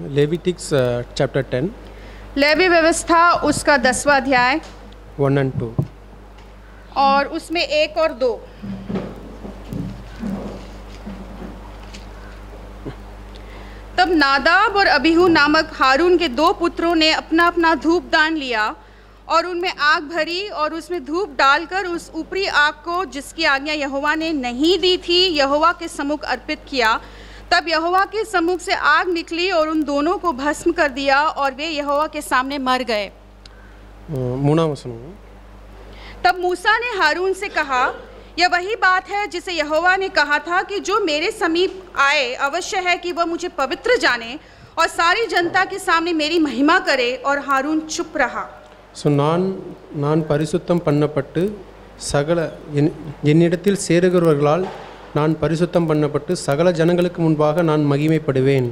Leviticus chapter 10 levy व्यवस्था उसका 10वां अध्याय 1 and 2. और उसमें 1 और 2। तब नादाब और अबीहू नामक हारून के 2 पुत्रों ने अपना अपना धूप दान लिया और उनमें आग भरी और उसमें धूप डालकर उस ऊपरी आग को जिसकी आज्ञा यहोवा ने नहीं दी थी यहोवा के सम्मुख अर्पित किया। तब यहोवा के सम्मुख से आग निकली और उन दोनों को भस्म कर दिया और वे यहोवा के सामने मर गए। तब मूसा ने हारून से कहा, यह वही बात है जिसे यहोवा ने कहा था कि जो मेरे समीप आए अवश्य है कि वह मुझे पवित्र जाने और सारी जनता के सामने मेरी महिमा करे। और हारून चुप रहा। So நான் பரிசுத்தம் பண்ணப்பட்டு சகல என்னிடத்தில் சேருகிறவர்களால் நான் பரிசுத்தம் பண்ணப்பட்டு சகல ஜனங்களுக்கு முன்பாக நான் மகிமைப்படுவேன்।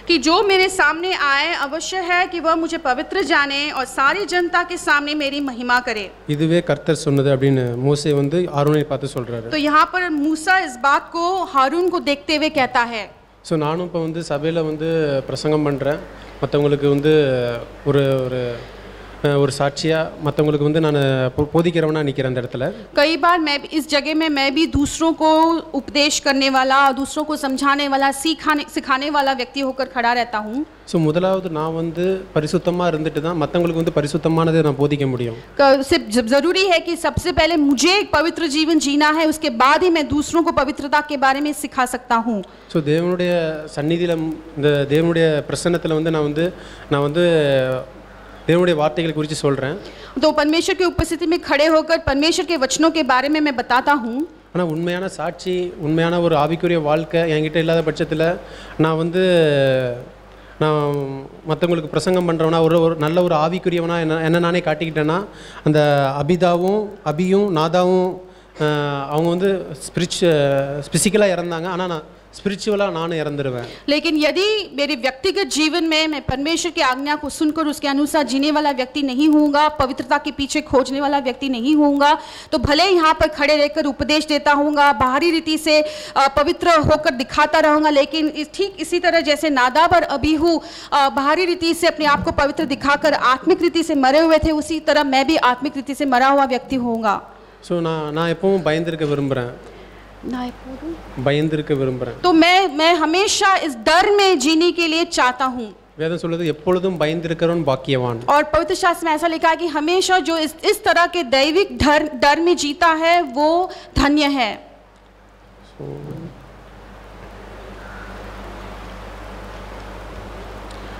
कि जो मेरे सामने आए अवश्य है कि वह मुझे पवित्र जाने और सारी जनता के सामने मेरी महिमा करे। இதுவே கர்த்தர் சொன்னது அப்படினு மோசே வந்து ஆரோனை பார்த்து சொல்றாரு। तो यहाँ पर मूसा इस बात को हारून को देखते हुए कहता है। सो நானும் இப்ப வந்து சபையில வந்து பிரசங்கம் பண்றேன் மத்தவங்களுக்கு வந்து ஒரு சாட்சியா மத்தவங்களுக்கு வந்து நான் போதிக்கிறவனா நிக்கிறேன் அந்த இடத்துல। कई बार मैं इस जगह में मैं भी दूसरों को उपदेश करने वाला और दूसरों को समझाने वाला सिखाने वाला व्यक्ति होकर खड़ा रहता हूँ। सो முதலாவது நான் வந்து பரிசுத்தமா இருந்துட்டு தான் மத்தவங்களுக்கு வந்து பரிசுத்தமானதை நான் போதிக்க முடியும்। जरूरी है कि सबसे पहले मुझे एक पवित्र जीवन जीना है, उसके बाद ही मैं दूसरों को पवित्रता के बारे में सिखा सकता हूँ। सो தேவனுடைய சந்நிதியில இந்த தேவனுடைய பிரசன்னத்துல வந்து நான் வந்து தேவனுடைய வார்த்தைகளை குறித்து சொல்றேன்। तो परमेश्वर की उपस्थिति में खड़े होकर परमेश्वर के वचनों के बारे में मैं बताता हूँ। ஆனா உண்மையான சாட்சி உண்மையான ஒரு ஆவிக்குரிய வாழ்க்கை என்கிட்ட இல்லாத பட்சத்தில் நான் வந்து நான் மற்றவங்களுக்கு பிரசங்கம் பண்ணுறவனா ஒரு நல்ல ஒரு ஆவிக்குரியவனா என்ன நானே காட்டிக்கிட்டேன்னா அந்த அபியும் நாதாவும் அவங்க வந்து ஸ்பிரிச்சுவலாக இறந்தாங்க, ஆனால் நான் स्पिरिचुअला नाने इरंदरुवें। लेकिन यदि मेरे व्यक्तिगत जीवन में मैं परमेश्वर की आज्ञा को सुनकर उसके अनुसार जीने वाला व्यक्ति नहीं होऊंगा, पवित्रता के पीछे खोजने वाला व्यक्ति नहीं होऊंगा, तो भले यहाँ पर खड़े रहकर उपदेश देता होऊंगा, बाहरी रीति से पवित्र होकर दिखाता रहूंगा, लेकिन ठीक इसी तरह जैसे नादाब और अबीहू बाहरी रीति से अपने आप को पवित्र दिखाकर आत्मिक रीति से मरे हुए थे, उसी तरह मैं भी आत्मिक रीति से मरा हुआ व्यक्ति होऊंगा। सो நான் எப்பவும் பயந்திருக்க விரும்புறேன்। तो मैं हमेशा इस डर में जीने के लिए चाहता हूँ। वेदम சொல்லுது எப்பொழுதும் பயந்திருக்கிறவன் பாக்கியவான்। और पवित्र शास्त्र में ऐसा लिखा है कि हमेशा जो इस तरह के दैविक डर में जीता है वो धन्य है।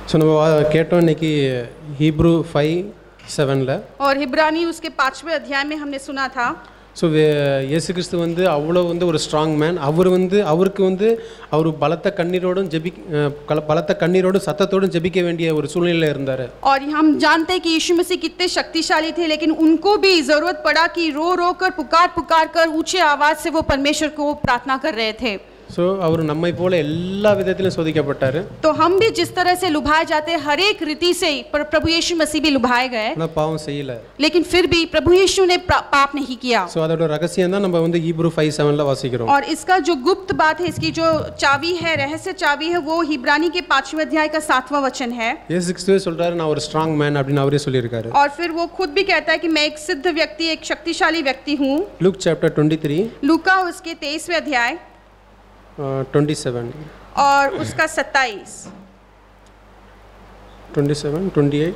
सो நம்ம கேட்டோம் இன்னைக்கு ஹீப்ரு 5:7 ல और हिब्रानी उसके 5वें अध्याय में हमने सुना था। ஸோ இயேசு கிறிஸ்து வந்து அவ்வளோ வந்து ஒரு ஸ்ட்ராங் மேன்। அவருக்கு வந்து அவர் பலத்த கண்ணீரோடும் சத்தத்தோடும் ஜெபிக்க வேண்டிய ஒரு சூழ்நிலையில் இருந்தார்। और हम जानते हैं कि यीशु मसीह कितने शक्तिशाली थे, लेकिन उनको भी जरूरत पड़ा कि रो कर पुकार कर ऊंचे आवाज से वो परमेश्वर को प्रार्थना कर रहे थे। सो அவர் நம்மை போல எல்லா விதத்திலும் சோதிக்கப்பட்டார்। तो हम भी जिस तरह से लुभाए जाते हैं हर एक रीति से प्रभु यीशु मसीह भी लुभाए गए, ना पाप செய்யல, लेकिन फिर भी प्रभु यीशु ने पाप नहीं किया। सो அதோட ரகசியம் தான் நம்ம வந்து ஹீப்ரு 5:7 ல வாசிக்கிறோம்। और इसका जो गुप्त बात है, इसकी जो चाबी है, रहस्य चाबी है, वो हिब्रानी के 5वें अध्याय का 7वां वचन है। இயேசு கிறிஸ்து சொல்றாரு நான் ஒரு ஸ்ட்ராங் மேன் அப்படினு அவரே சொல்லியிருக்காரு। और फिर वो खुद भी कहता है कि मैं एक सिद्ध व्यक्ति, एक शक्तिशाली व्यक्ति हूँ। लूक चैप्टर 23 लूका उसके 23वें अध्याय 27 और उसका 27 27 28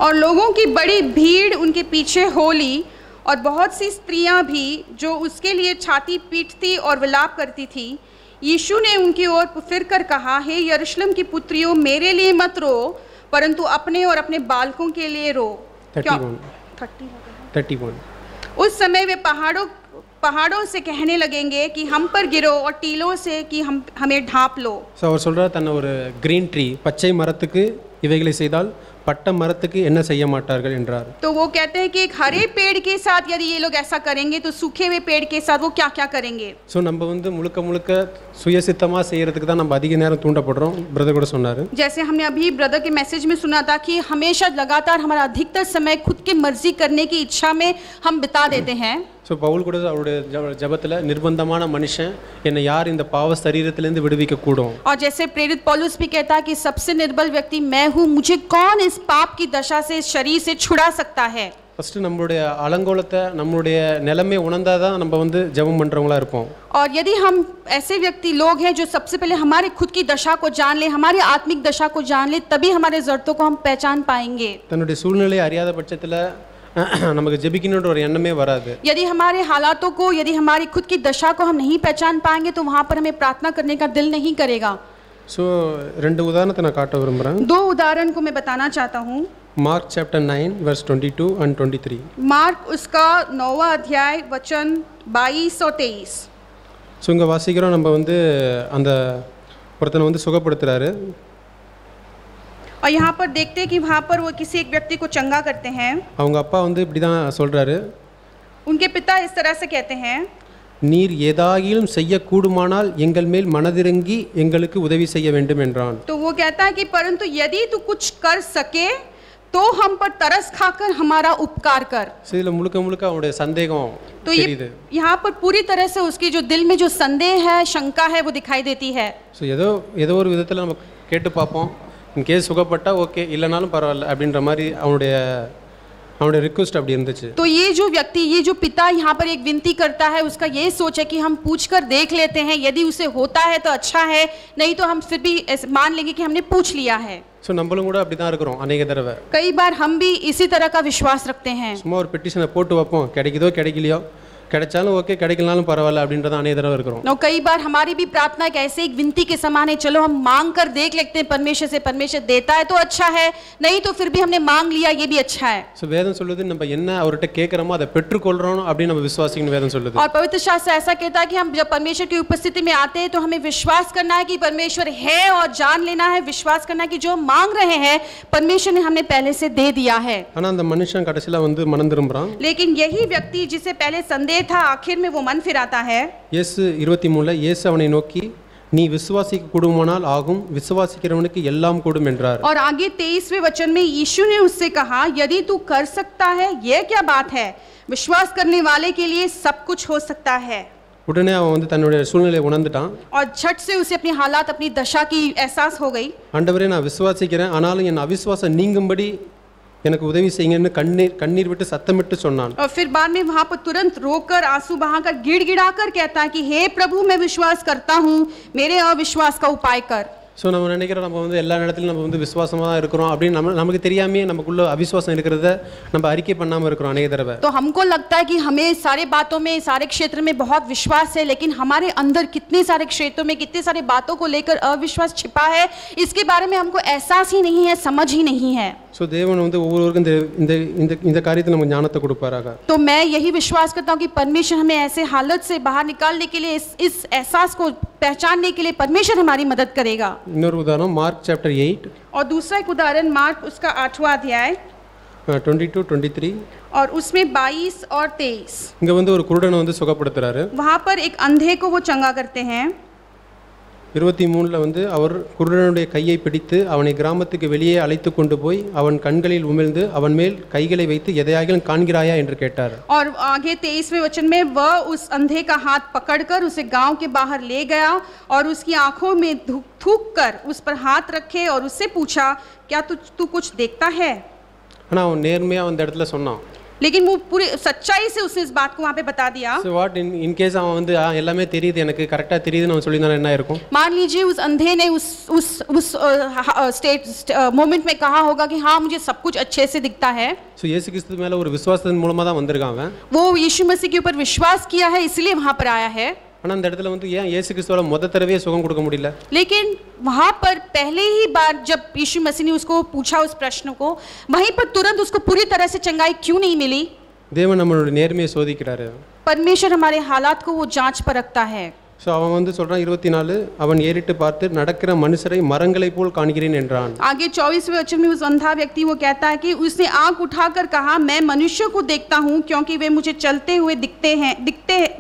और लोगों की बड़ी भीड़ उनके पीछे हो ली और बहुत सी स्त्रियां भी जो उसके लिए छाती पीटती और विलाप करती थी। यीशु ने उनकी ओर फिर कर कहा, हे यरूशलेम की पुत्रियों, मेरे लिए मत रो, परंतु अपने और अपने बालकों के लिए रो। 31 उस समय वे पहाड़ों से कहने लगेंगे कि हम पर गिरो और टीलों से कि हमें ढांप लो। सो அவர் சொல்றார் தன்னை ஒரு கிரீன் ட்ரீ பச்சை மரத்துக்கு இவைகளை செய்தால் பட்ட மரத்துக்கு என்ன செய்ய மாட்டார்கள் என்றார். तो वो कहते हैं कि एक हरे पेड़ के साथ यदि ये लोग ऐसा करेंगे तो सूखे हुए पेड़ के साथ वो क्या क्या करेंगे. ஸோ நம்ம வந்து முழுக்க முழுக்க சுயசித்தமாக செய்கிறதுக்கு தான் நம்ம அதிக நேரம் தூண்டப்படுறோம். பிரதர் கூட சொன்னார். जैसे हमने अभी ब्रदर के मैसेज में सुना था कि हमेशा लगातार हमारा अधिकतर समय खुद की मर्जी करने की इच्छा में हम बिता देते हैं. ஸோ பவுல் கூட அவருடைய ஜபத்தில் நிர்பந்தமான மனுஷன் என்னை யார் இந்த பாவ சரீரத்திலேருந்து விடுவிக்க கூடும். और जैसे प्रेरित पौलुस भी कहता है कि सबसे निर्बल व्यक्ति मैं हूँ, मुझे कौन इस पाप की दशा से इस शरीर से छुड़ा सकता है. ஃபஸ்ட்டு நம்மளுடைய அலங்கோலத்தை நம்மளுடைய நிலைமை உணர்ந்தாதான் நம்ம வந்து ஜெபம் பண்ணுறவங்களா இருப்போம். और यदि हम ऐसे व्यक्ति लोग हैं जो सबसे पहले हमारे खुद की दशा को जान ले, हमारी आत्मिक दशा को जान ले, तभी हमारे ज़रूरतों को हम पहचान पाएंगे. தன்னுடைய சூழ்நிலையை அறியாத பட்சத்தில் நமக்கு ஜெபிக்கணுன்ற ஒரு எண்ணமே வராது. यदि हमारे हालातों को, यदि हमारी खुद की दशा को हम नहीं पहचान पाएंगे तो वहाँ पर हमें प्रार्थना करने का दिल नहीं करेगा. ஸோ ரெண்டு உதாரணத்தை நான் காட்ட விரும்புகிறேன். दो उदाहरण को मैं बताना चाहता हूँ. Mark chapter 9 verse 22 and 23. Mark उसका 9वां अध्याय वचन 22 और 23. ஸோ இங்கே வாசிக்கிறோம், நம்ம வந்து அந்த ஒருத்தனை வந்து சுகப்படுத்துகிறாரு. और यहाँ पर देखते हैं कि वहाँ पर वो किसी एक व्यक्ति को चंगा करते हैं. அவங்க அப்பா வந்து இப்படி தான் சொல்கிறாரு, उनके पिता इस तरह से कहते हैं, நீர் ஏதாகிலும் செய்யக்கூடுமானால் எங்கள் மேல் மனதிறங்கி எங்களுக்கு உதவி செய்ய வேண்டும் என்றான். तो वो कहता है कि परंतु यदि तू कुछ कर सके तो हम पर तरस खाकर हमारा उपकार कर. ஸோ இதில் முழுக்க முழுக்க அவனுடைய சந்தேகம் तो தெரியுது. ये यहाँ पर पूरी तरह से उसकी जो दिल में जो संदेह है, शंका है, वो दिखाई देती है. ஸோ ஏதோ ஒரு விதத்தில் நம்ம கேட்டு பார்ப்போம், இன்கேஸ் சுகப்பட்டா ஓகே, இல்லைனாலும் பரவாயில்ல அப்படின்ற மாதிரி அவனுடைய रिक्वेस्ट அப்படி இருந்துச்சு. तो ये जो व्यक्ति, ये जो पिता यहाँ पर एक विनती करता है, उसका ये सोच है कि हम पूछकर देख लेते हैं, यदि उसे होता है तो अच्छा है, नहीं तो हम फिर भी मान लेंगे कि हमने पूछ लिया है. ஸோ நம்மளும் கூட அப்படி தான் இருக்கிறோம் அநேக தடவை. कई बार हम भी इसी तरह का विश्वास रखते हैं. சும்மா ஒரு பெட்டிஷனை போட்டு வைப்போம், கிடைக்குதோ கிடைக்கலையோ, கிடைச்சாலும் ஓகே, கிடைக்கலனாலும் பரவாயில்ல அப்படின்றத अनेक தடவை இருக்கிறோம். और कई बार हमारी भी प्रार्थना एक ऐसे एक विनती के समान है, चलो हम मांग कर देख लेते हैं परमेश्वर से, परमेश्वर देता है तो अच्छा है, नहीं तो फिर भी हमने मांग लिया, ये भी अच्छा है. ஸோ வேதம் சொல்லுது நம்ம என்ன அவர்கிட்ட கேட்குறோமோ அதை பெற்றுக்கொள்கிறோம் அப்படின்னு நம்ம விசுவாசிக்கணும். வேதம் சொல்லுது. और पवित्र शास्त्र ऐसा कहता है कि हम जब परमेश्वर की उपस्थिति में आते हैं तो हमें विश्वास करना है कि परमेश्वर है, और जान लेना है, विश्वास करना है कि जो मांग रहे हैं परमेश्वर ने हमें पहले से दे दिया है. ஆனால் அந்த மனுஷன் கடைசியில் வந்து மனம் திரும்புறான். लेकिन यही व्यक्ति जिसे पहले संदेह था, आखिर में वो मन फिराता है. இயேசு 23 இயேசு அவனை நோக்கி நீ விசுவாசிக்க கூடுமானால் ஆகும், விசுவாசிக்கிறவனுக்கு எல்லாம் கூடும் என்றார். और आगे 23वें वचन में यीशु ने उससे कहा, यदि तू कर सकता है, यह क्या बात है, विश्वास करने वाले के लिए सब कुछ हो सकता है. உடனே அவன் வந்து தன்னுடைய சூழ்நிலையை உணர்ந்துட்டான். और झट से उसे अपनी हालात, अपनी दशा की एहसास हो गई. ஆண்டவரே நான் விசுவாசிக்கிறேன், ஆனாலும் என் அவிசுவாசம் நீங்கும்படி எனக்கு உதவி செய்யுங்கன்னு கண்ணீர் விட்டு சத்தமிட்டு சொன்னான். और फिर बाद में वहां पर तुरंत रोकर, आंसू बहाकर, गिड़गिड़ाकर कहता है कि हे प्रभु, मैं विश्वास करता हूँ, मेरे अविश्वास का उपाय कर. ஸோ நம்ம நினைக்கிறோம் நம்ம வந்து எல்லா நேரத்திலும் நம்ம வந்து விசுவாசமாக தான் இருக்கிறோம் அப்படின்னு நமக்கு தெரியாமே நமக்குள்ள அவிசுவாசம் இருக்கிறத நம்ம அறிக்கை பண்ணாமல் இருக்கிறோம் अनेक தடவை. तो हमको लगता है कि हमें सारे बातों में, सारे क्षेत्र में बहुत विश्वास है, लेकिन हमारे अंदर कितने सारे क्षेत्रों में, कितने सारे बातों को लेकर अविश्वास छिपा है, इसके बारे में हमको एहसास ही नहीं है, समझ ही नहीं है. ஸோ தேவன் வந்து ஒவ்வொருவருக்கும் இந்த காரியத்தை நமக்கு ஞானத்தை கொடுப்பாராக. तो मैं यही विश्वास करता हूँ कि परमेश्वर हमें ऐसे हालत से बाहर निकालने के लिए, इस एहसास को पहचानने के लिए परमेश्वर हमारी मदद करेगा. இன்னொரு உதாரணம் மார்க் சாப்டர் 8 और दूसरा एक उदाहरण मार्क उसका 8वां अध्याय 22-23 और उसमें 22 और 23. இங்க வந்து ஒரு குருடனை வந்து சுகப்படுத்துறாரு. वहाँ पर एक अंधे को वो चंगा करते हैं. 23 வந்து அவர் குருடனுடைய கையை பிடித்து அவனை கிராமத்துக்கு வெளியே அழைத்து கொண்டு போய் அவன் கண்களில் உமிழ்ந்து அவன் மேல் கைகளை வைத்து எதையாகிலும் காண்கிறாயா என்று கேட்டார். और आगे 23वें वचन में वह उस अंधे का हाथ पकड़कर उसे गांव के बाहर ले गया और उसकी आंखों में थूक कर उस पर हाथ रखे और उससे पूछा, क्या तू कुछ देखता है? ஆனா அவன் நேர்மையா அந்த இடத்துல சொன்னான். लेकिन वो पूरी सच्चाई से उसने इस बात को वहाँ पे बता दिया. So what in case அவன் வந்து எல்லாமே தெரியுது, எனக்கு கரெக்ட்டா தெரியுதுன்னு அவன் சொல்லினா என்ன இருக்கும்? मान लीजिए उस अंधे ने उस मोमेंट में कहा होगा कि हाँ मुझे सब कुछ अच्छे से दिखता है. So இயேசு கிறிஸ்து மேல ஒரு விசுவாசத்தின் மூலமா தான் வந்திருக்கான் அவன். वो यीशु मसीह के ऊपर विश्वास किया है, इसलिए वहाँ पर आया है. ஆனா அந்த இடத்துல வந்து ஏன் இயேசு கிறிஸ்துவால முத தடவையே சுகம் கொடுக்க முடியல? लेकिन वहाँ पर पहले ही बार जब यीशु मसीह ने उसको पूछा उस प्रश्न को, वहीं पर तुरंत उसको पूरी तरह से चंगाई क्यों नहीं मिली? தேவன் நம்மளுடைய நேர்மையை சோதிக்கிறாரு. परमेश्वर हमारे हालात को वो जांच परखता है. ஸோ அவன் வந்து சொல்கிறான் 24 அவன் ஏறிட்டு பார்த்து நடக்கிற மனுஷரை மரங்களைப் போல் காண்கிறேன் என்றான். आगे 24वें वचन में उस अंधा व्यक्ति वो कहता है कि उसने आंख उठाकर कहा, मैं मनुष्य को देखता हूँ क्योंकि वे मुझे चलते हुए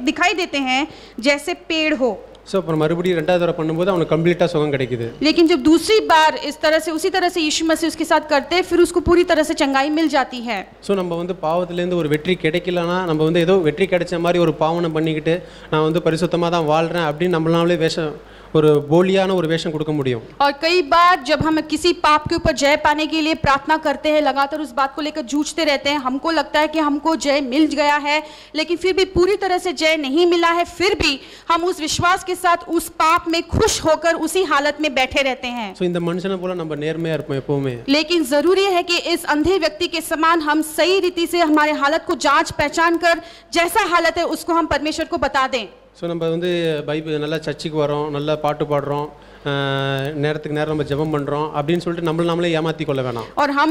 दिखाई देते हैं जैसे पेड़ हो. ஸோ அப்புறம் மறுபடியும் 2வது தடவை பண்ணும்போது அவனுக்கு கம்ப்ளீட்டாக சுகம் கிடைக்குது. लेकिन जब दूसरी बार इस तरह से उसी तरह से यीशु मसीह उसके साथ करते हैं, फिर उसको पूरी तरह से चंगाई मिल जाती है. ஸோ நம்ம வந்து பாவத்திலேருந்து ஒரு வெற்றி கிடைக்கலனா நம்ம வந்து ஏதோ வெற்றி கிடைச்ச மாதிரி ஒரு பாவனை பண்ணிக்கிட்டு நான் வந்து பரிசுத்தமாக தான் வாழ்கிறேன் அப்படின்னு நம்மளாலே வேஷம் ஒரு போலியான ஒரு வேஷம் கொடுக்க முடியும். और कई बार जब हम किसी पाप के ऊपर जय पाने के लिए प्रार्थना करते हैं, लगातार उस बात को लेकर जूझते रहते हैं, हमको लगता है कि हमको जय मिल गया है, लेकिन फिर भी पूरी तरह से जय नहीं मिला है, फिर भी हम उस विश्वास के साथ उस पाप में खुश होकर उसी हालत में बैठे रहते हैं. ஸோ இந்த மனுஷனை போல நம்ம நேர்மையா இருப்போம் எப்பவுமே. लेकिन जरूरी है कि इस अंधे व्यक्ति के समान हम सही रीति से हमारे हालत को जांच पहचान कर जैसा हालत है उसको हम परमेश्वर को बता दें. ஸோ நம்ம வந்து பைபிள் நல்லா சர்ச்சுக்கு வரோம், நல்லா பாட்டு பாடுறோம், நேரத்துக்கு நேரம் நம்ம ஜெபம் பண்ணுறோம் அப்படின்னு சொல்லிட்டு நம்மளே ஏமாற்றி கொள்ள வேணாம். और हम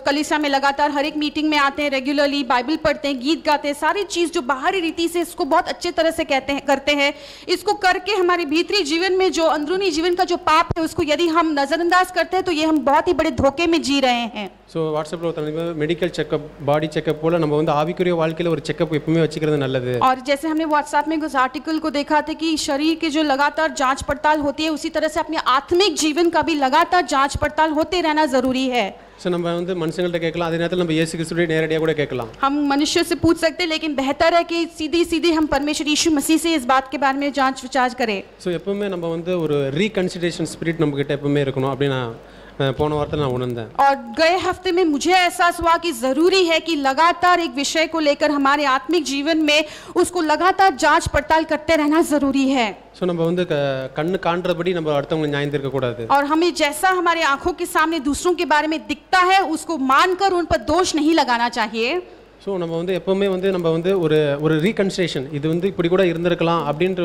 कलीसिया में लगातार हर एक मीटिंग में आते हैं, रेगुलरली बाइबल पढ़ते हैं, गीत गाते हैं, सारी चीज़ जो बाहरी रीति से इसको बहुत अच्छे तरह से करते हैं, इसको करके हमारे भीतरी जीवन में जो अंदरूनी जीवन का जो पाप है उसको यदि हम नज़रअंदाज करते हैं तो ये हम बहुत ही बड़े धोखे में जी रहे हैं. ஸோ வாட்ஸ்அப்பில் ஒருத்தவங்க மெடிக்கல் செக்கப், பாடி செக்கப் போல் நம்ம வந்து ஆவிக்குரிய வாழ்க்கையில் ஒரு செக்கப் எப்பவுமே வச்சுக்கிறது நல்லது. और जैसे हमने व्हाट्सएप में उस आर्टिकल को देखा था कि शरीर के जो लगातार जांच पड़ताल होती है, उसी तरह से अपने आत्मिक जीवन का भी लगातार जांच पड़ताल होते रहना जरूरी है. ஸோ நம்ம வந்து மனுஷங்கள்ட்ட கேட்கலாம், அதே நேரத்தில் நம்ம இயேசு கிறிஸ்துவை நேரடியாக கூட கேட்கலாம். हम मनुष्य से पूछ सकते हैं, लेकिन बेहतर है कि सीधी हम परमेश्वर यीशु मसीह से इस बात के बारे में जांच विचार करें. ஸோ எப்பவுமே நம்ம வந்து ஒரு ரீகன்சிடரேஷன் ஸ்பிரிட் நம்ம கிட்ட எப்பவுமே இருக்கணும் அப்படின்னு போன வாரத்தில் நான் உணர்ந்தேன். और गए हफ्ते में मुझे एहसास हुआ कि जरूरी है कि लगातार एक विषय को लेकर हमारे आत्मिक जीवन में उसको लगातार जांच पड़ताल करते रहना जरूरी है. ஸோ நம்ம வந்து கண்ணு காண்றபடி நம்ம அடுத்தவங்களை நியாயம் தீர்க்க கூடாது. और हमें जैसा हमारे आंखों के सामने दूसरों के बारे में दिखता है उसको मानकर उन पर दोष नहीं लगाना चाहिए. ஸோ நம்ம வந்து எப்போவுமே வந்து நம்ம வந்து ஒரு ரீகன்சிடரேஷன், இது வந்து இப்படி கூட இருந்திருக்கலாம் அப்படின்ற,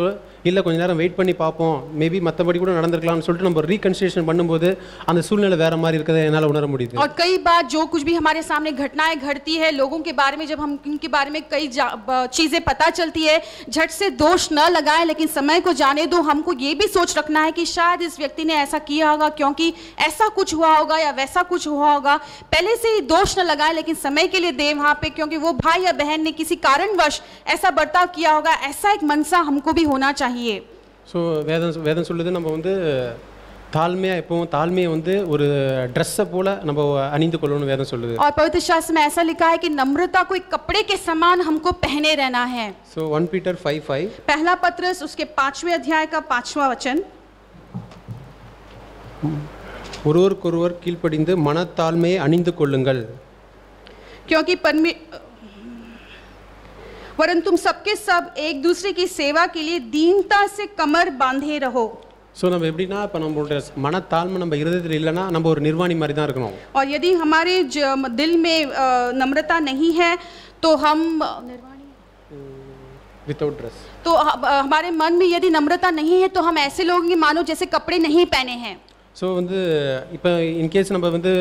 இல்லை கொஞ்சம் நேரம் வெயிட் பண்ணி பார்ப்போம், மேபி மற்றபடி கூட நடந்திருக்கலாம்னு சொல்லிட்டு நம்ம ரீகன்சிடரேஷன் பண்ணும்போது அந்த சூழ்நிலை வேற மாதிரி இருக்கிறத என்னால் உணர முடியுது. और कई बार जो कुछ भी हमारे सामने घटनाएं घटती है, लोगों के बारे में जब हम उनके बारे में कई चीज़ें पता चलती है, झट से दोष न लगाएं, लेकिन समय को जाने दो. हमको ये भी सोच रखना है कि शायद इस व्यक्ति ने ऐसा किया होगा क्योंकि ऐसा कुछ हुआ होगा या वैसा कुछ हुआ होगा. पहले से ही दोष न लगाएं, लेकिन समय के लिए दें वहाँ पे, क्योंकि वो भाई या बहन ने किसी कारणवश ऐसा बर्ताव किया होगा, ऐसा एक मनसा हमको भी होना चाहिए. ஸோ வேதம் சொல்லுது நம்ம வந்து தாழ்மையாக எப்பவும் தாழ்மையை வந்து ஒரு ட்ரெஸ்ஸை போல நம்ம அணிந்து கொள்ளணும்னு வேதம் சொல்லுது. और पवित्र शास्त्र में ऐसा लिखा है कि नम्रता को एक कपड़े के समान हमको पहने रहना है. ஸோ 1 Peter 5:5 पहला पत्रस उसके 5वें अध्याय का 5वां वचन, ஒருவருக்கொருவர் கீழ்ப்படிந்து மனத்தாழ்மையை அணிந்து கொள்ளுங்கள், क्योंकि वरन तुम सबके सब एक दूसरे की सेवा के लिए दीनता से कमर बांधे रहो. ஸோ நம்ம எப்படின்னா இப்போ நம்மளோட மனத்தாழ்மை நம்ம இருதயத்தில் இல்லைன்னா நம்ம ஒரு நிர்வாணி மாதிரி தான் இருக்கணும். और यदि हमारे दिल में नम्रता नहीं है तो हम विदाउट ड्रेस, तो हमारे मन में यदि नम्रता नहीं है तो हम ऐसे लोग हैं मानो जैसे कपड़े नहीं पहने हैं. ஸோ வந்து இப்போ இன்கேஸ் நம்ம வந்து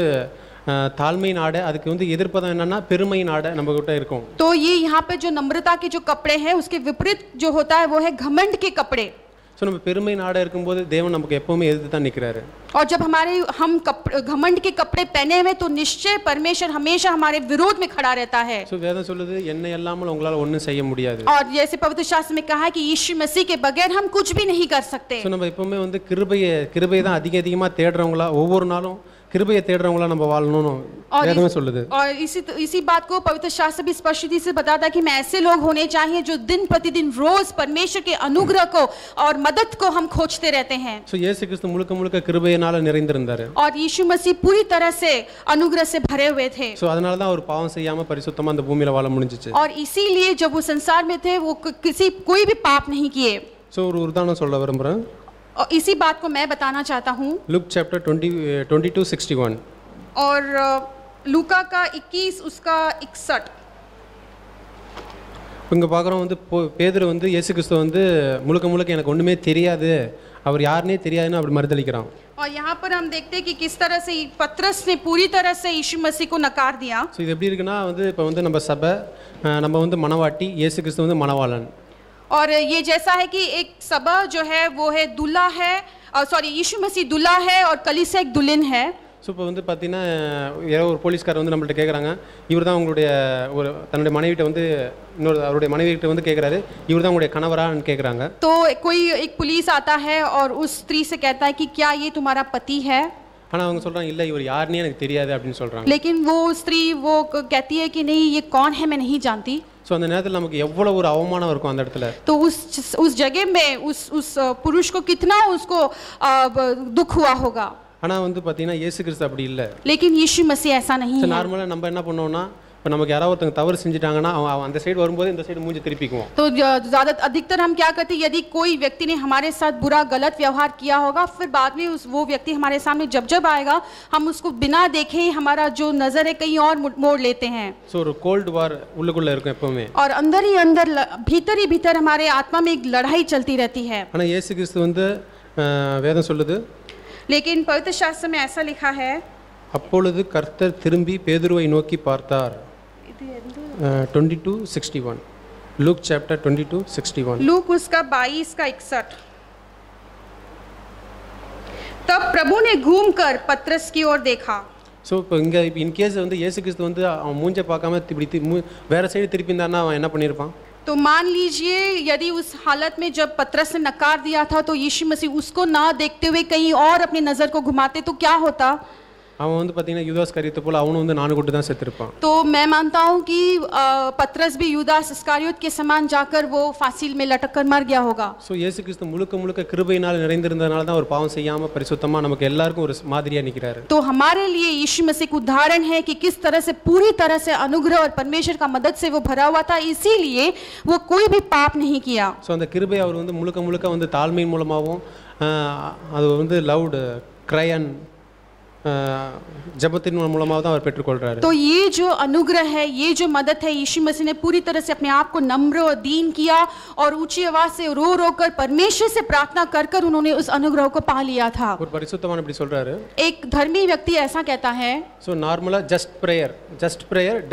தாழ்மையின் ஆடை, அதுக்கு வந்து எதிர்ப்பதம் என்னன்னா பெருமையின் ஆடை நம்ம கிட்ட இருக்கும். तो ये यहाँ पे जो नम्रता के जो कपड़े हैं उसके विपरीत जो होता है वो है घमंड के कपड़े. ஸோ நம்ம பெருமையின் ஆடை இருக்கும்போது தேவன் நமக்கு எப்பவுமே எதிர்த்து தான் நிற்கிறாரு. और जब हम घमंड के कपड़े पहने हुए तो निश्चय परमेश्वर हमेशा हमारे विरोध में खड़ा रहता है. ஸோ வேதம் சொல்லுது என்னை இல்லாமல் உங்களால் ஒன்றும் செய்ய முடியாது. और जैसे पवित्र शास्त्र में कहा है कि यीशु मसीह के बगैर हम कुछ भी नहीं कर सकते. ஸோ நம்ம எப்பவுமே வந்து கிருபையை தான் அதிகமாக தேடுறவங்களா, ஒவ்வொரு நாளும் கிருபையை தேடுறவங்களா நம்ம வாழணும்னு வேதமே சொல்லுது. और इसी बात को पवित्र शास्त्र भी स्पष्ट रीति से बताता है कि मैं ऐसे लोग होने चाहिए जो दिन प्रतिदिन रोज परमेश्वर के अनुग्रह को और मदद को हम खोजते रहते हैं. ஸோ இயேசு கிறிஸ்து முழுக்க கிருபையினால நிறைந்திருந்தாரு. और यीशु मसीह पूरी तरह से अनुग्रह से भरे हुए थे. ஸோ அதனால தான் அவர் பாவம் செய்யாம பரிசுத்தமா அந்த பூமியில வாழ முடிஞ்சிச்சு. और इसीलिए जब वो संसार में थे वो कोई भी पाप नहीं किए. ஸோ ஒரு உதாரணம் சொல்ல விரும்புறேன். और इसी बात को मैं बताना चाहता हूँ. लुक चैप्टर 22:61 और लूका का 21 उसका 61. இங்கே பார்க்குறோம் வந்து பேதுரு வந்து இயேசு கிறிஸ்து வந்து முழுக்க எனக்கு ஒன்றுமே தெரியாது, அவர் யாருன்னே தெரியாதுன்னு அப்படி மறுதளிக்கிறான். और यहाँ पर हम देखते हैं कि किस तरह से पतरस ने पूरी तरह से यीशु मसीह को नकार दिया. ஸோ இது எப்படி இருக்குன்னா வந்து இப்போ வந்து நம்ம சபை, நம்ம வந்து மணவாட்டி, இயேசு கிறிஸ்து வந்து மணவாளன். और ये जैसा है कि एक सभा जो है वो है दूल्हा है, सॉरी यीशु मसीह दूल्हा है और कलीसिया एक दुल्हन है। ஸோ இப்போ வந்து பார்த்தீங்கன்னா யாரோ ஒரு போலீஸ்காரர் வந்து நம்மள்ட்ட கேட்குறாங்க, இவர் தான் உங்களுடைய ஒரு தன்னுடைய மனைவிட்ட வந்து இன்னொரு அவருடைய மனைவிகிட்ட வந்து கேட்குறாரு, இவர் தான் உங்களுடைய கணவரான்னு கேட்குறாங்க. तो कोई एक पुलिस आता है और उस स्त्री से कहता है कि क्या ये तुम्हारा पति है, ஆனால் அவங்க சொல்கிறாங்க இல்லை இவர் யாருன்னே எனக்கு தெரியாது அப்படின்னு சொல்கிறாங்க. लेकिन वो स्त्री वो कहती है कि नहीं ये कौन है मैं नहीं जानती। ஸோ அந்த நேரத்தில் நமக்கு எவ்வளோ ஒரு அவமானம் இருக்கும் அந்த இடத்துல. तो उस जगह में उस पुरुष को कितना उसको दुख हुआ होगा। ஆனால் வந்து பார்த்தீங்கன்னா இயேசு கிறிஸ்து அப்படி இல்லை. लेकिन यीशु मसीह ऐसा नहीं है। நார்மலாக நம்ம என்ன பண்ணுவோம்னா, இப்போ நமக்கு யாராவது ஒருத்தங்க தவறு செஞ்சுட்டாங்கன்னா அவன் அந்த சைடு வரும்போது இந்த சைடு மூஞ்சி திருப்பிக்குவோம். तो ज़्यादा अधिकतर हम क्या करते हैं, यदि कोई व्यक्ति ने हमारे साथ बुरा गलत व्यवहार किया होगा, फिर बाद में वो व्यक्ति हमारे सामने जब आएगा हम उसको बिना देखे ही हमारा जो नज़र है कहीं और मोड़ लेते हैं। ஸோ ஒரு கோல்டு வார் உள்ளுக்குள்ளே இருக்கும் எப்பவுமே. और अंदर ही अंदर भीतर ही भीतर हमारे आत्मा में एक लड़ाई चलती रहती है। ஆனால் இயேசு கிறிஸ்து வந்து வேதம் சொல்லுது, लेकिन पवित्र शास्त्र में ऐसा लिखा है, அப்பொழுது கர்த்தர் திரும்பி பேதுருவை நோக்கி பார்த்தார். 22:61 लूक चैप्टर 22:61 लूक उसका 22:61 तब प्रभु ने घूमकर पतरस की ओर देखा। ஸோ இப்போ இங்கே இப்போ இன்கேஸ் வந்து இயேசு கிறிஸ்து வந்து அவன் மூஞ்சை பார்க்காம இப்படி வேறு சைடு திருப்பியிருந்தாருன்னா அவன் என்ன பண்ணியிருப்பான்? तो मान लीजिए यदि उस हालत में जब पतरस ने नकार दिया था तो यीशु मसीह उसको ना देखते हुए कहीं और अपनी नज़र को घुमाते तो क्या होता? அவன் வந்து பார்த்தீங்கன்னா யூதாஸ் கரியத்தை போல அவனும் வந்து 4 கொட்டு தான் செத்துருப்பான். तो मैं मानता हूँ कि पतरस भी यूदास इस्कारियोत के समान जाकर वो फांसी में लटक कर मर गया होगा। ஸோ இயேசு கிறிஸ்து முழுக்க முழுக்க கிருபையினால் நிறைந்திருந்ததுனால தான் ஒரு பாவம் செய்யாமல் பரிசுத்தமாக நமக்கு எல்லாருக்கும் ஒரு மாதிரியாக நிற்கிறாரு. तो हमारे लिए यीशु मसीह का उदाहरण है कि किस तरह से पूरी तरह से अनुग्रह और परमेश्वर का मदद से वो भरा हुआ था, इसीलिए वो कोई भी पाप नहीं किया। ஸோ அந்த கிருபை அவர் வந்து முழுக்க முழுக்க வந்து தாழ்மையின் மூலமாகவும் அது வந்து லவுட் கிரையன் जबतिन मूलமாக தான் அவர் பெற்றுக்கொள்றாரு. तो ये जो अनुग्रह है, ये जो मदद है, यीशु मसीह ने पूरी तरह से अपने आप को नम्र और दीन किया और ऊंची आवाज से रो कर परमेश्वर से प्रार्थना कर उन्होंने उस अनुग्रह को पा लिया था। ஒரு பரிசுத்தவான் இப்படி சொல்றாரு, एक धर्मी व्यक्ति ऐसा कहता है। सो नार्मला जस्ट प्रेयर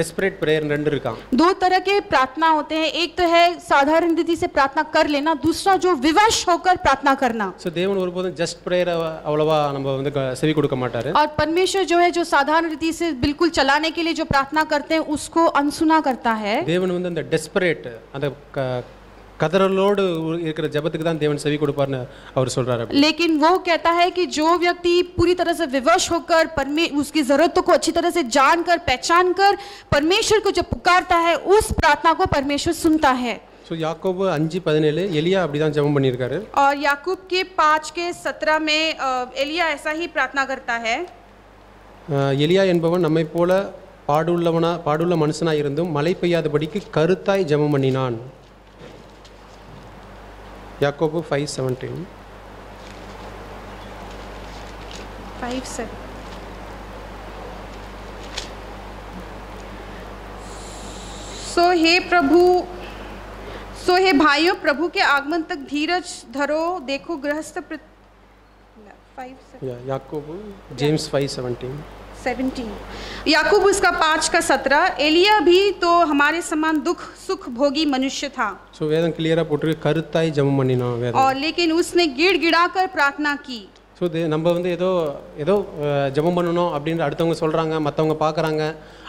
डेस्परेट प्रेयर ரெண்டு இருக்காம். दो तरह के प्रार्थना होते हैं, एक तो है साधारण रीति से प्रार्थना कर लेना, दूसरा जो विवश होकर प्रार्थना करना। सो தேவன் ஒருபோதும் ஜஸ்ட் பிரேயர் அவ்வளவா நம்ம வந்து செவி கொடுக்க மாட்டாரு. और परमेश्वर जो है जो साधारण रीति से बिल्कुल चलाने के लिए जो प्रार्थना करते हैं उसको अनसुना करता है। தேவன் வந்து அந்த டெஸ்பரேட் அந்த கதறலோடு இருக்கிற ஜெபத்துக்கு தான் தேவன் செவி கொடுப்பார்னு அவர் சொல்றாரு. लेकिन वो कहता है कि जो व्यक्ति पूरी तरह से विवश होकर उसकी जरूरतों को अच्छी तरह से जानकर पहचान कर परमेश्वर को जब पुकारता है उस प्रार्थना को परमेश्वर सुनता है। सो याकूब 5:17 एलिया அப்படிதான் ஜெபம் பண்ணியிருக்காரு. और याकूब के 5:17 में एलिया ऐसा ही प्रार्थना करता है। எலியா என்பவன் நம்மை போல பாடுள்ள மனுஷனாய் இருந்தும் மழை பெய்யாதபடிக்கு கருத்தாய் ஜெபம் பண்ணினான். யாக்கோபு 5:17 सो हे भाइयों, प्रभु के आगमन तक धीरज धरो, देखो गृहस्थ याकूब जेम्स 5:17 याकूब उसका 5:17 एलिया भी तो हमारे समान दुख सुख भोगी मनुष्य था। सो வேதம் கிளியரா போட்டுருக்கு, கருத்தாய் ஜெபம் பண்ணினான் வேதம். और लेकिन उसने गिड़गिड़ाकर प्रार्थना की। ஸோ நம்ம வந்து ஏதோ ஜெபம் பண்ணணும் அப்படின்னு அடுத்தவங்க சொல்கிறாங்க, மற்றவங்க பார்க்குறாங்க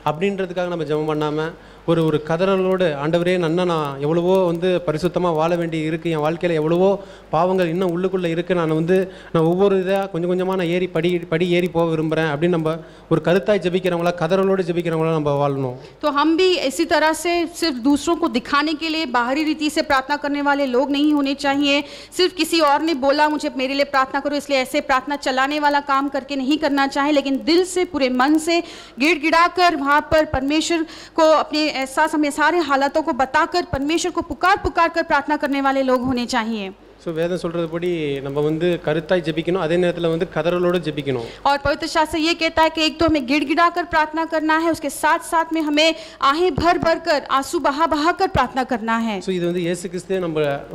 அப்படின்றதுக்காக நம்ம ஜெபம் பண்ணாமல் ஒரு கதறலோடு, ஆண்டவரே நான் எவ்வளவோ வந்து பரிசுத்தமாக வாழ வேண்டி இருக்குது, என் வாழ்க்கையில் எவ்வளவோ பாவங்கள் இன்னும் உள்ளுக்குள்ளே இருக்குது, நான் ஒவ்வொரு இதாக கொஞ்சம் கொஞ்சமாக நான் படி ஏறி போக விரும்புகிறேன் அப்படின்னு நம்ம ஒரு கருத்தாய் ஜெபிக்கிறவங்களா கதறலோடு ஜெபிக்கிறவங்களா நம்ம வாழணும். तो हम भी इसी तरह से सिर्फ दूसरों को दिखाने के लिए बाहरी रीति से प्रार्थना करने वाले लोग नहीं होने चाहिए। सिर्फ किसी और ने बोला मुझे मेरे लिए प्रार्थना करो इसलिए ऐसे प्रार्थना चलाने वाला काम करके नहीं करना चाहिए, लेकिन दिल से पूरे मन से गिड़गिड़ा कर वहाँ पर परमेश्वर को अपने एहसास हमें सारे हालातों को बताकर परमेश्वर को पुकार कर प्रार्थना करने वाले लोग होने चाहिए। ஸோ வேதம் சொல்கிறதுபடி நம்ம வந்து கருத்தாய் ஜெபிக்கணும், அதே நேரத்தில் வந்து கதறலோடு ஜெபிக்கணும். और पवित्र शास्त्र ये कहता है कि एक तो हमें गिड़गिड़ा कर प्रार्थना करना है, उसके साथ साथ में हमें आहें भर कर आंसू बहा कर प्रार्थना करना है। ஸோ இது வந்து இயேசு கிறிஸ்து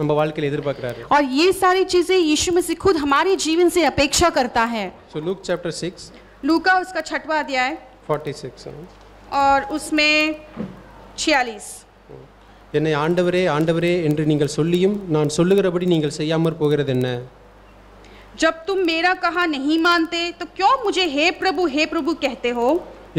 நம்ம வாழ்க்கையில் எதிர்பார்க்கிறாரு. और ये सारी चीजें यीशु मसीह खुद हमारे जीवन से अपेक्षा करता है। सो लूक चैप्टर 6 लूका उसका 6वां अध्याय 46 और उसमें 46 என்னை ஆண்டவரே ஆண்டவரே என்று நீங்கள் சொல்லியும் நான் சொல்லுகிறபடி நீங்கள் செய்யாமற் போகிறது என்ன? जब तुम मेरा कहा नहीं मानते तो क्यों मुझे हे प्रभु कहते हो?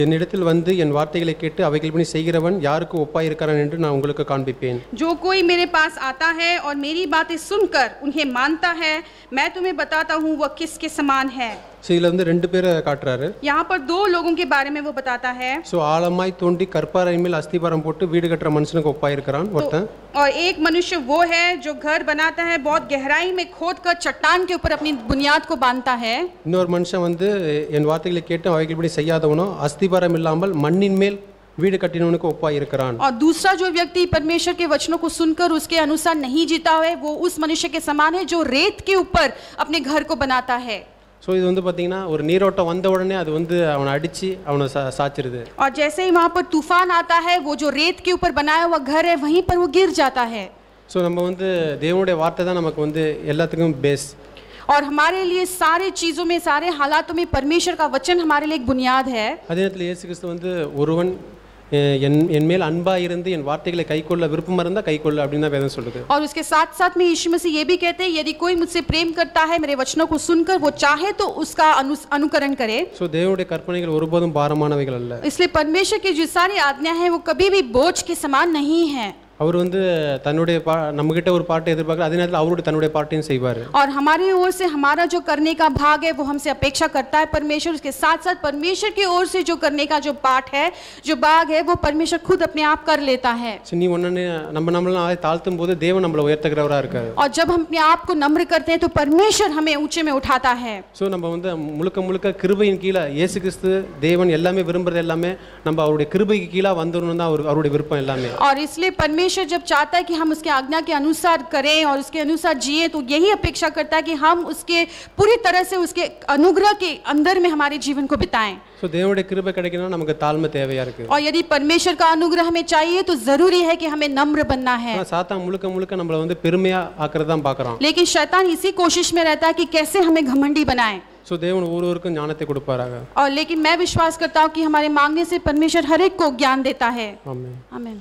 என்னிடத்தில் வந்து என் வார்த்தைகளை கேட்டு அவைகளின்படி செய்கிறவன் யாருக்கு ஒப்பாயிருக்கிறான் என்று நான் உங்களுக்கு காண்பிப்பேன். जो कोई मेरे पास आता है और मेरी बातें सुनकर उन्हें मानता है, मैं तुम्हें बताता हूँ वह किसके समान है. ஸோ இதில் வந்து ரெண்டு பேரை காட்டுறாரு. यहाँ पर दो लोगों के बारे में वो बताता है. ஸோ ஆழமாய் தோண்டி கற்பாறை மேல் அஸ்திபாரம் போட்டு வீடு கட்டுற மனுஷனுக்கு ஒப்பாயிருக்கிறான் ஒருத்தன். और एक मनुष्य वो है जो घर बनाता है, बहुत गहराई में खोद कर चट्टान के ऊपर अपनी बुनियाद को बांधता है. இன்னொரு மனுஷன் வந்து என் வார்த்தைகளை கேட்டு அவைகளின்படி செய்யாதவனோ அஸ்திபாரம் இல்லாமல் மண்ணின் மேல் வீடு கட்டினவனுக்கு ஒப்பாயிருக்கிறான். और दूसरा जो व्यक्ति परमेश्वर के वचनों को सुनकर उसके अनुसार नहीं जीता है, वो उस मनुष्य के समान है जो रेत के ऊपर अपने घर को बनाता है. ஸோ இது வந்து பார்த்தீங்கன்னா ஒரு நீரோட்டம் வந்த உடனே அது வந்து அவனை அடித்து அவனை சாச்சிருது. और जैसे ही वहाँ पर तूफान आता है, वो जो रेत के ऊपर बनाया हुआ घर है वहीं पर वो गिर जाता है. ஸோ நம்ம வந்து தேவனுடைய வார்த்தை தான் நமக்கு வந்து எல்லாத்துக்கும் பேஸ். और हमारे लिए सारे चीज़ों में, सारे हालातों में परमेश्वर का वचन हमारे लिए एक बुनियाद है. அதே நேரத்தில் இயேசு கிறிஸ்து வந்து ஒருவன் என் மேல் அன்பாக இருந்து என் வார்த்தைகளை கைக்கொள்ள விருப்பமாக இருந்தால் கைக்கொள்ள அப்படின்னு தான் வேதம் சொல்லுது. और उसके साथ साथ में यीशु मसीह ये भी कहते हैं, यदि कोई मुझसे प्रेम करता है, मेरे वचनों को सुनकर वो चाहे तो उसका अनुकरण करे. ஸோ தேவனுடைய கற்பனைகள் ஒருபோதும் பாரமானவைகள் அல்ல. इसलिए परमेश्वर की जो सारी आज्ञा है वो कभी भी बोझ के समान नहीं है. அவர் வந்து தன்னுடைய நம்மகிட்ட ஒரு பாட்டை எதிர்பார்க்குற அதே நேரத்தில் அவருடைய தன்னுடைய பாட்டையும் செய்வார். और हमारी ओर से हमारा जो करने का भाग है वो हमसे अपेक्षा करता है परमेश्वर. उसके साथ साथ परमेश्वर की ओर से जो करने का जो पाठ है, जो भाग है, वो परमेश्वर खुद अपने आप कर लेता है. நீ ஒன்னு நம்மள தாழ்த்தும் போது தேவன் நம்மளை உயர்த்துகிறவரா இருக்காரு. और जब हम अपने आप को नम्र करते हैं तो परमेश्वर हमें ऊंचे में उठाता है. ஸோ நம்ம வந்து முழுக்க கிருபையின் கீழே இயேசு கிறிஸ்து தேவன் எல்லாமே விரும்புறது எல்லாமே நம்ம அவருடைய கிருபைக்கு கீழே வந்துடணும் தான் அவருடைய விருப்பம் எல்லாமே. और इसलिए परमेश्वर जब चाहता है कि हम उसके आज्ञा के अनुसार करें और उसके अनुसार जिए, तो यही अपेक्षा करता है कि हम उसके पूरी तरह से उसके अनुग्रह के अंदर में हमारे जीवन को बिताएं. ஸோ தேவனுடைய கிருபை கிடைக்கணும்னா நமக்கு தாழ்மை தேவையா இருக்கு. और यदि परमेश्वर का अनुग्रह हमें चाहिए तो जरूरी है कि हमें नम्र बनना है. சாத்தான் முழுக்க நம்மள வந்து பெருமையா ஆக்குறது தான் பார்க்கறான். लेकिन शैतान इसी कोशिश में रहता है कि कैसे हमें घमंडी बनाए. ஸோ தேவன் ஒவ்வொருவருக்கும் ஞானத்தை கொடுப்பாராக. और लेकिन मैं विश्वास करता हूँ कि हमारे मांगने से परमेश्वर हर एक को ज्ञान देता है. आमीन. आमीन.